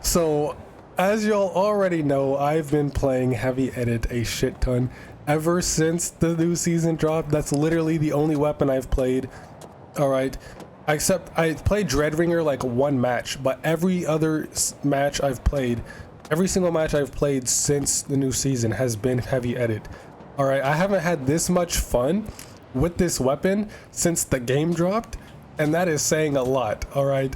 So, as y'all already know, I've been playing Heavy Edit a shit ton ever since the new season dropped. That's literally the only weapon I've played. Alright, except I played Dreadringer like one match, but every other match I've played, every single match I've played since the new season has been Heavy Edit. Alright, I haven't had this much fun with this weapon since the game dropped, and that is saying a lot. Alright,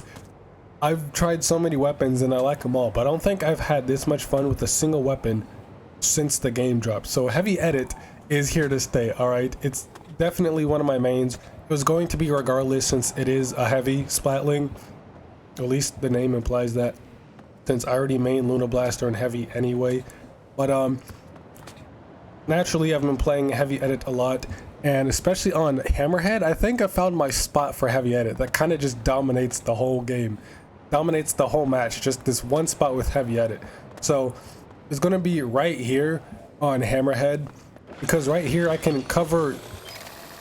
I've tried so many weapons and I like them all, but I don't think I've had this much fun with a single weapon since the game dropped. So Heavy Edit is here to stay. Alright, it's definitely one of my mains. It was going to be regardless since it is a heavy splatling. At least the name implies that, since I already main Luna Blaster and heavy anyway. But naturally I've been playing Heavy Edit a lot, and especially on Hammerhead, I think I found my spot for Heavy Edit that kind of just dominates the whole game. Dominates the whole match, just this one spot with Heavy Edit. So it's gonna be right here on Hammerhead, because right here I can cover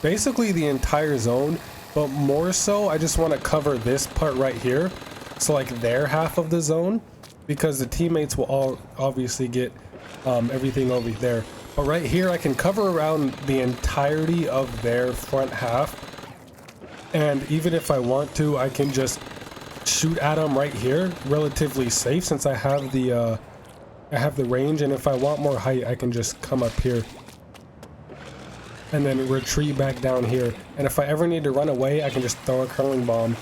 basically the entire zone, but more so I just want to cover this part right here, so like their half of the zone, because the teammates will all obviously get everything over there. But right here I can cover around the entirety of their front half, and even if I want to, I can just shoot at them right here relatively safe, since I have the range. And if I want more height, I can just come up here and then retreat back down here. And if I ever need to run away, I can just throw a curling bomb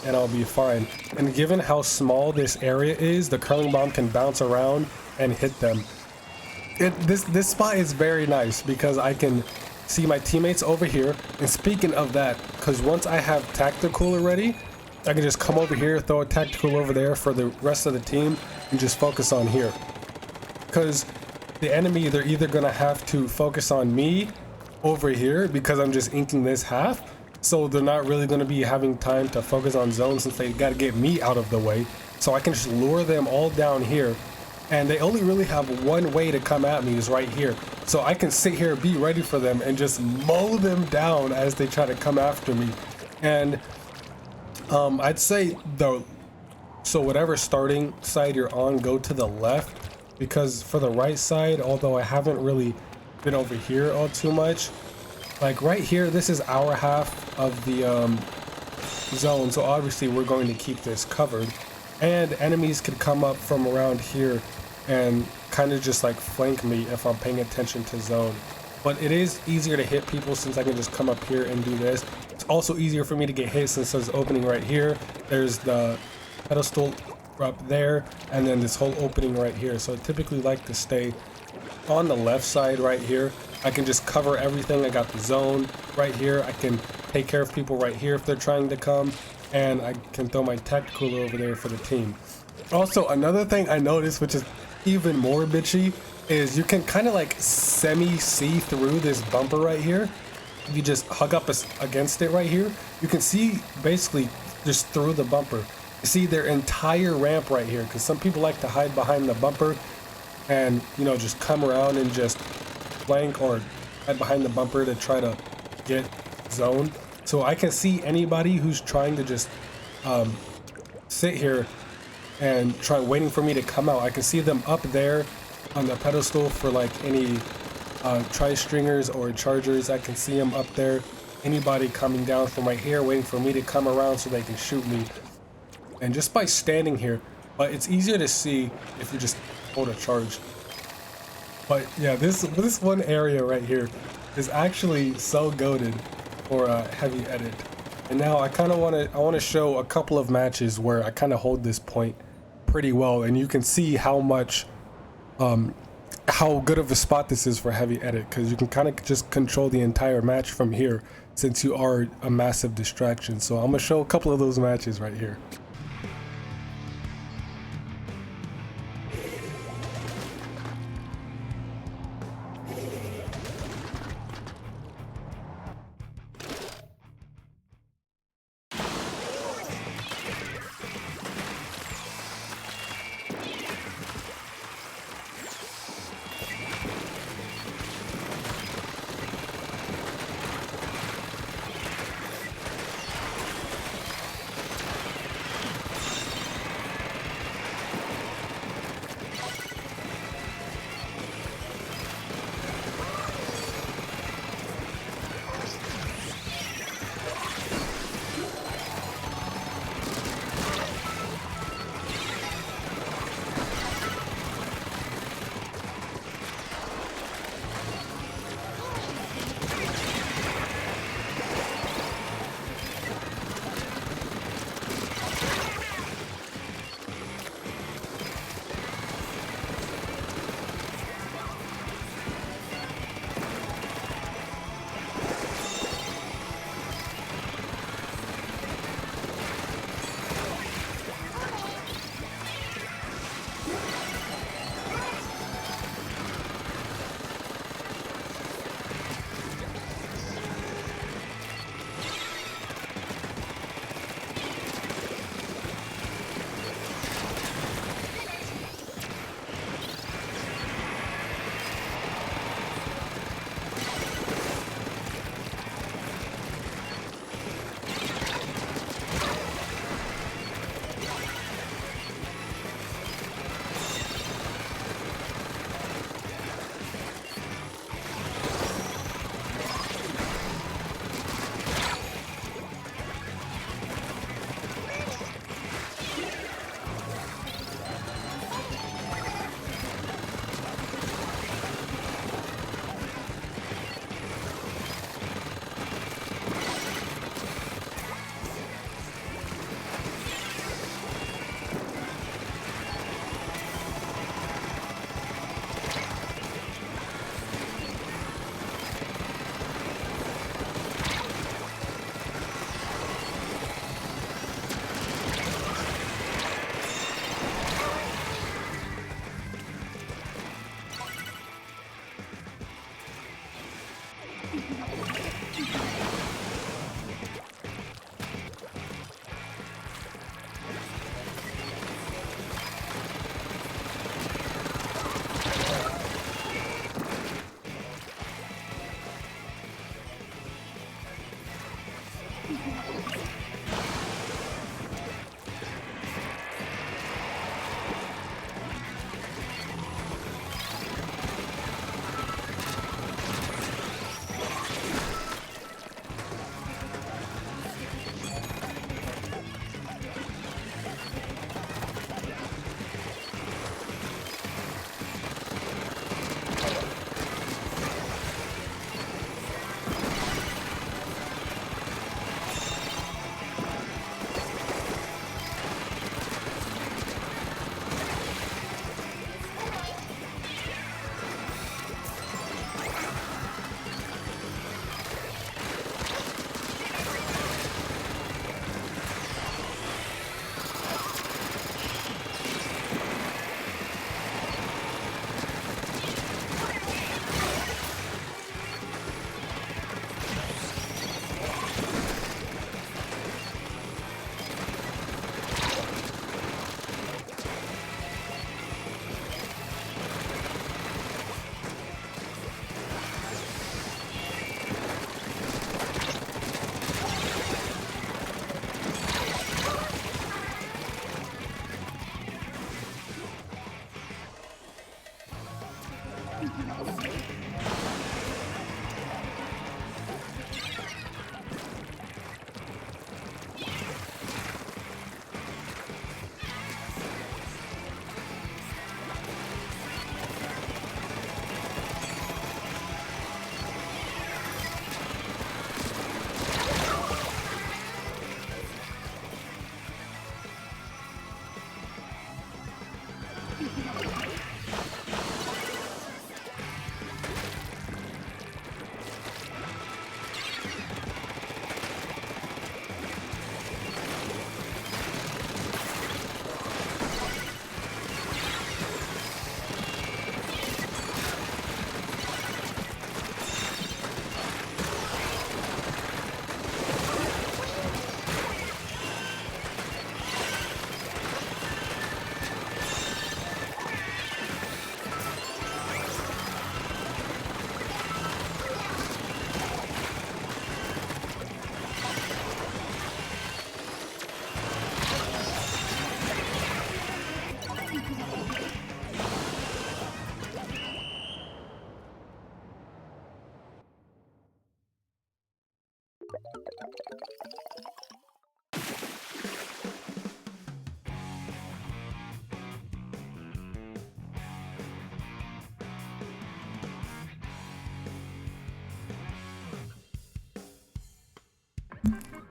and I'll be fine. And given how small this area is, the curling bomb can bounce around and hit them. This spot is very nice because I can see my teammates over here. And speaking of that, because once I have tactical already, I can just come over here, throw a tactical over there for the rest of the team, and just focus on here. Because the enemy, they're either gonna have to focus on me over here because I'm just inking this half, so they're not really gonna be having time to focus on zone since they gotta get me out of the way. So I can just lure them all down here, and they only really have one way to come at me, is right here. So I can sit here, be ready for them, and just mow them down as they try to come after me. And I'd say so whatever starting side you're on, go to the left, because for the right side, although I haven't really been over here all too much, like right here, this is our half of the zone, so obviously we're going to keep this covered, and enemies could come up from around here and kind of just like flank me if I'm paying attention to zone. But it is easier to hit people since I can just come up here and do this. It's also easier for me to get hit since there's opening right here. There's the pedestal up there, and then this whole opening right here. So I typically like to stay on the left side right here. I can just cover everything. I got the zone right here. I can take care of people right here if they're trying to come, and I can throw my tactical over there for the team. Also, another thing I noticed, which is even more bitchy, is you can kind of like semi-see through this bumper right here. If you just hug up against it right here, you can see basically just through the bumper. You see their entire ramp right here, because some people like to hide behind the bumper and, you know, just come around and just flank or hide behind the bumper to try to get zone. So I can see anybody who's trying to just sit here and try waiting for me to come out. I can see them up there on the pedestal for like any tri-stringers or chargers. I can see them up there. Anybody coming down from right here waiting for me to come around so they can shoot me. And just by standing here, but it's easier to see if you just hold a charge. But yeah, this one area right here is actually so goated for a Heavy Edit. And now I kind of want to show a couple of matches where I kind of hold this point pretty well, and you can see how much how good of a spot this is for Heavy Edit, because you can kind of just control the entire match from here since you are a massive distraction. So I'm gonna show a couple of those matches right here.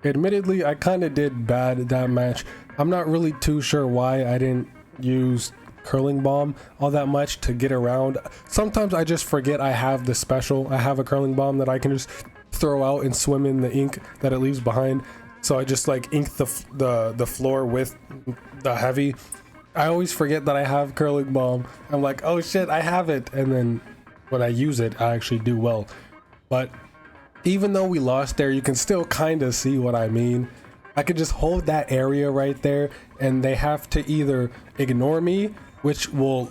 Admittedly, I kind of did bad that match. I'm not really too sure why I didn't use curling bomb all that much to get around. Sometimes I just forget I have the special. I have a curling bomb that I can just throw out and swim in the ink that it leaves behind. So I just like ink the floor with the heavy. I always forget that I have curling bomb. I'm like, oh shit, I have it. And then when I use it, I actually do well. But even though we lost there, you can still kind of see what I mean. I could just hold that area right there, and they have to either ignore me, which will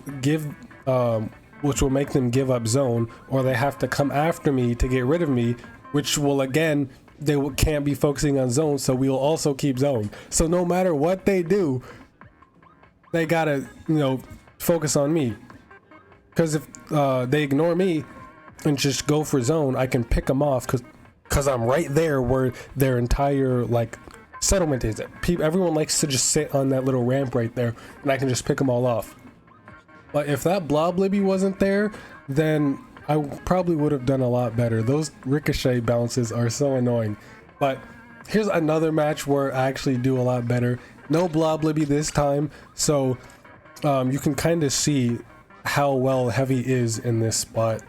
make them give up zone, or they have to come after me to get rid of me, which will again, can't be focusing on zone, so we will also keep zone. So no matter what they do, they gotta, focus on me. Because if they ignore me and just go for zone, I can pick them off because I'm right there where their entire like settlement is. Everyone likes to just sit on that little ramp right there, and I can just pick them all off. But if that blob libby wasn't there, then I probably would have done a lot better. Those ricochet bounces are so annoying. But here's another match where I actually do a lot better. No blob libby this time, so you can kind of see how well Heavy is in this spot.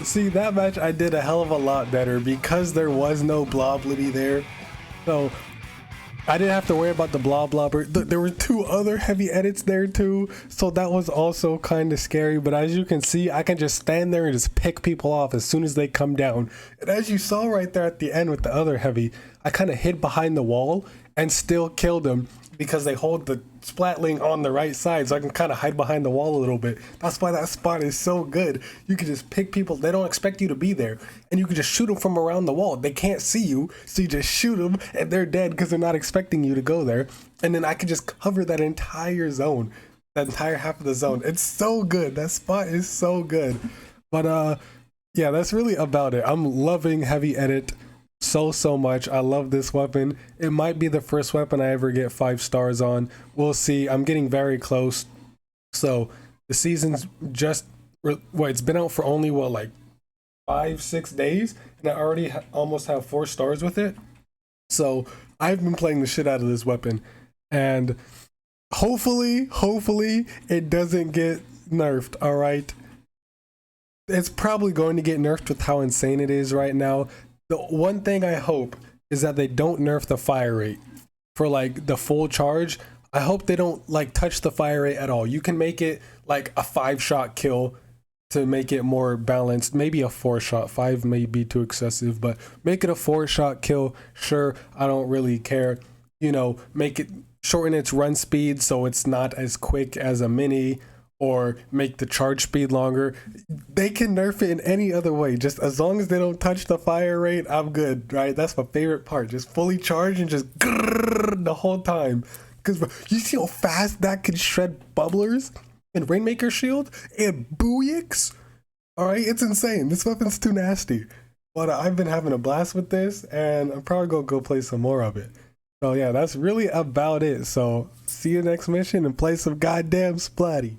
See, that match I did a hell of a lot better because there was no blob liddy there. So I didn't have to worry about the blob blobber. There were two other heavy edits there too, so that was also kind of scary. But as you can see, I can just stand there and just pick people off as soon as they come down. And as you saw right there at the end with the other heavy, I kind of hid behind the wall and still killed them because they hold the splatling on the right side, so I can kind of hide behind the wall a little bit. That's why that spot is so good. You can just pick people, they don't expect you to be there, and you can just shoot them from around the wall. They can't see you, so you just shoot them and they're dead because they're not expecting you to go there. And then I can just cover that entire zone, that entire half of the zone. It's so good. That spot is so good. But yeah, that's really about it. I'm loving Heavy Edit so much. I love this weapon. It might be the first weapon I ever get 5 stars on. We'll see. I'm getting very close. So the season's just it's been out for only like 5-6 days, and I already almost have 4 stars with it. So I've been playing the shit out of this weapon, and hopefully it doesn't get nerfed. All right, it's probably going to get nerfed with how insane it is right now. The one thing I hope is that they don't nerf the fire rate. for like the full charge, I hope they don't like touch the fire rate at all. You can make it like a 5-shot kill to make it more balanced. Maybe a 4-shot. 5 may be too excessive, but make it a 4-shot kill. Sure, I don't really care. You know, make it shorten its run speed so it's not as quick as a mini, or make the charge speed longer. They can nerf it in any other way. Just as long as they don't touch the fire rate, I'm good, right? That's my favorite part. Just fully charge and just the whole time. Because you see how fast that can shred bubblers and Rainmaker Shield and Booyix? Alright, it's insane. This weapon's too nasty. But I've been having a blast with this, and I'm probably gonna go play some more of it. So yeah, that's really about it. So see you next mission and play some goddamn Splatty.